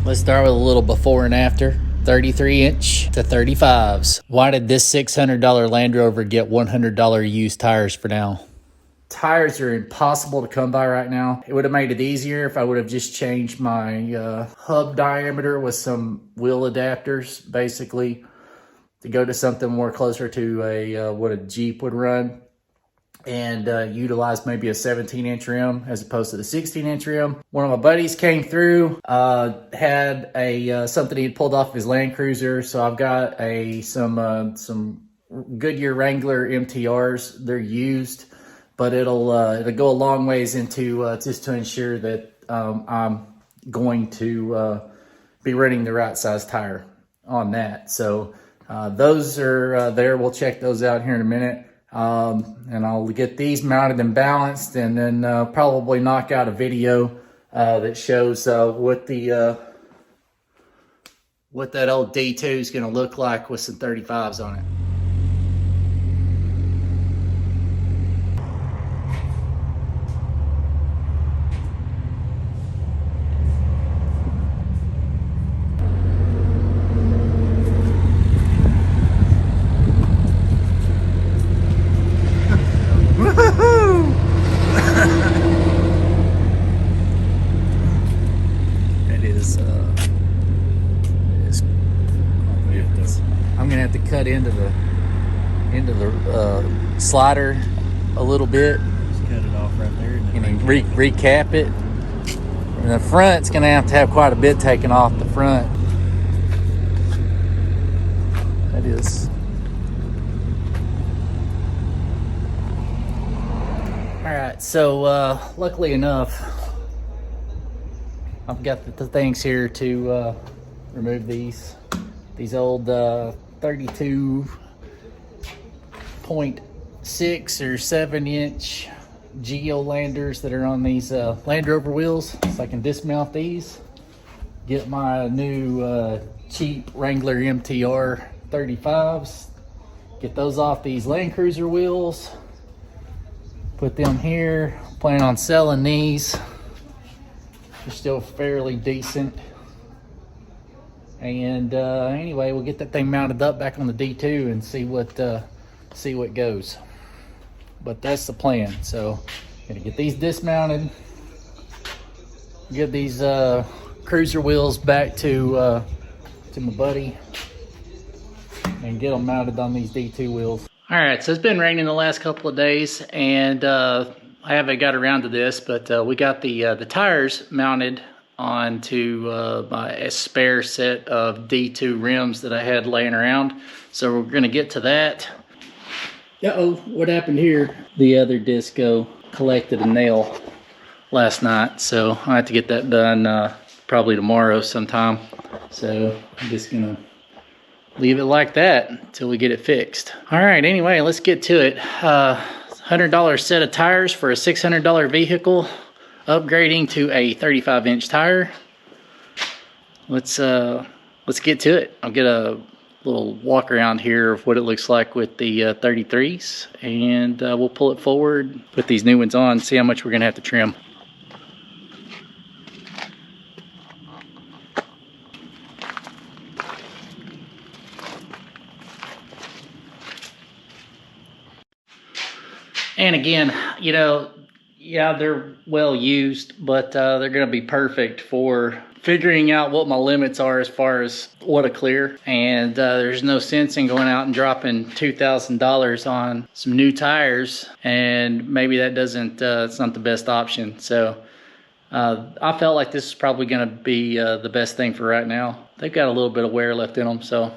Let's start with a little before and after. 33-inch to 35s. Why did this $600 Land Rover get $100 used tires for now? Tires are impossible to come by right now. It would have made it easier if I would have just changed my hub diameter with some wheel adapters, basically, to go to something more closer to what a Jeep would run, and utilize maybe a 17-inch rim as opposed to the 16-inch rim. One of my buddies came through, had something he'd pulled off of his Land Cruiser, so I've got some Goodyear Wrangler MTRs. They're used, but it'll go a long ways into just to ensure that I'm going to be running the right size tire on that. So those are there. We'll check those out here in a minute. And I'll get these mounted and balanced, and then probably knock out a video that shows what that old D2 is going to look like with some 35s on it. I'm gonna have to cut into the slider a little bit. Just cut it off right there and then recap it. And the front's gonna have to have quite a bit taken off the front. That is. All right, so luckily enough, I've got the things here to remove these old 32.6 or 7-inch Geolanders that are on these Land Rover wheels, so I can dismount these, get my new cheap Wrangler MTR 35s, get those off these Land Cruiser wheels, put them here. Plan on selling these. They're still fairly decent. And anyway, we'll get that thing mounted up back on the D2 and see what goes. But that's the plan. So gonna get these dismounted, get these cruiser wheels back to my buddy, and get them mounted on these D2 wheels. All right, so it's been raining the last couple of days, and I haven't got around to this, but we got the tires mounted onto my spare set of D2 rims that I had laying around. So we're gonna get to that. Uh-oh, what happened here? The other disco collected a nail last night, so I have to get that done probably tomorrow sometime. So I'm just gonna leave it like that until we get it fixed. All right, anyway, let's get to it. $100 set of tires for a $600 vehicle, upgrading to a 35-inch tire. Let's get to it. I'll get a little walk around here of what it looks like with the 33s, and we'll pull it forward, put these new ones on, see how much we're gonna have to trim. And again, you know, yeah, they're well used, but they're going to be perfect for figuring out what my limits are as far as what to clear. And there's no sense in going out and dropping $2,000 on some new tires, and maybe that doesn't, it's not the best option. So I felt like this is probably going to be the best thing for right now. They've got a little bit of wear left in them, so.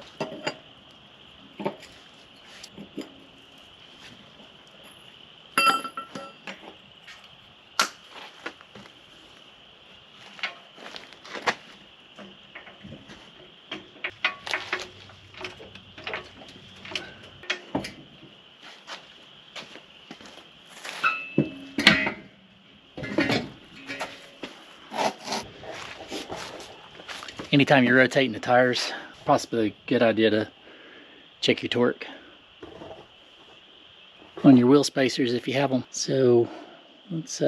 Anytime you're rotating the tires, possibly a good idea to check your torque on your wheel spacers if you have them. So let's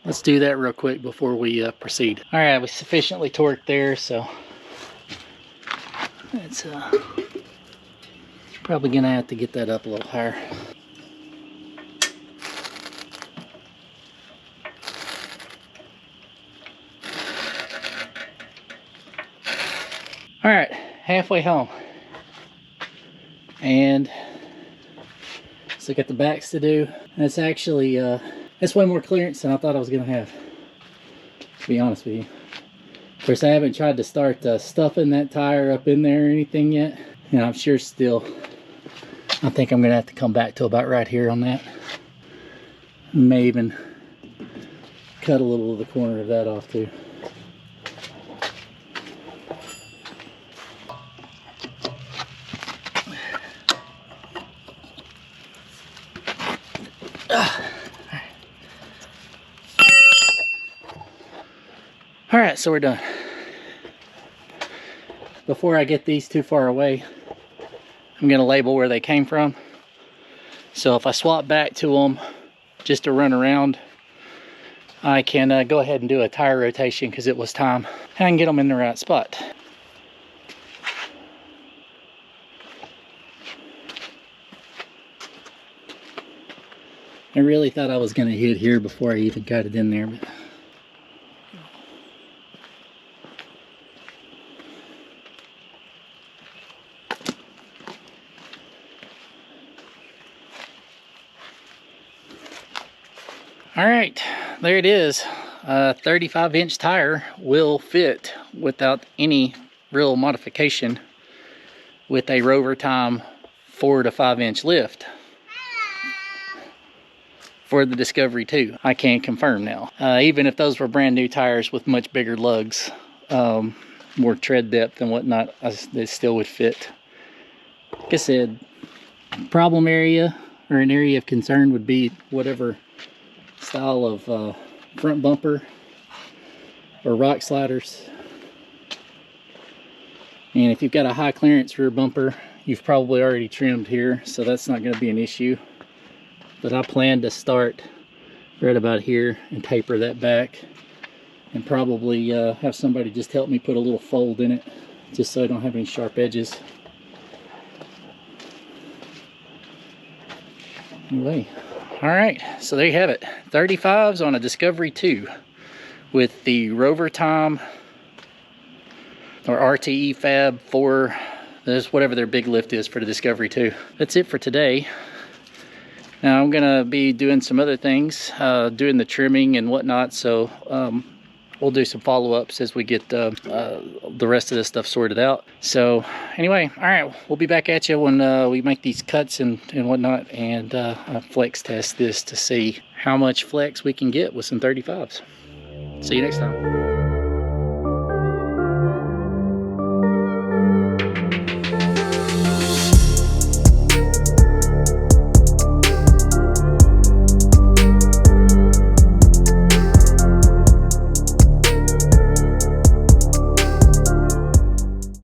let's do that real quick before we proceed. All right, we sufficiently torqued there, so it's probably gonna have to get that up a little higher. All right, halfway home. And so got the backs to do. That's actually, that's way more clearance than I thought I was gonna have, to be honest with you. Of course, I haven't tried to start stuffing that tire up in there or anything yet. And I'm sure still, I think I'm gonna have to come back to about right here on that. May even cut a little of the corner of that off too. All right, so we're done. Before I get these too far away, I'm gonna label where they came from. So if I swap back to them just to run around, I can go ahead and do a tire rotation because it was time. And I can get them in the right spot. I really thought I was gonna hit here before I even got it in there, but all right, there it is. A 35-inch tire will fit without any real modification with a Rover Time 4 to 5-inch lift for the Discovery 2. I can confirm now. Even if those were brand new tires with much bigger lugs, more tread depth and whatnot, it still would fit. Like I said, problem area or an area of concern would be whatever style of front bumper or rock sliders. And if you've got a high clearance rear bumper, you've probably already trimmed here, so that's not going to be an issue. But I plan to start right about here and taper that back, and probably have somebody just help me put a little fold in it just so I don't have any sharp edges. Anyway, all right, so there you have it. 35s on a Discovery 2 with the Rover Time or RTE Fab 4. There's whatever their big lift is for the Discovery 2. That's it for today. Now I'm gonna be doing some other things, doing the trimming and whatnot, so we'll do some follow-ups as we get the rest of this stuff sorted out. So anyway, all right, we'll be back at you when we make these cuts and whatnot, and flex test this to see how much flex we can get with some 35s. See you next time.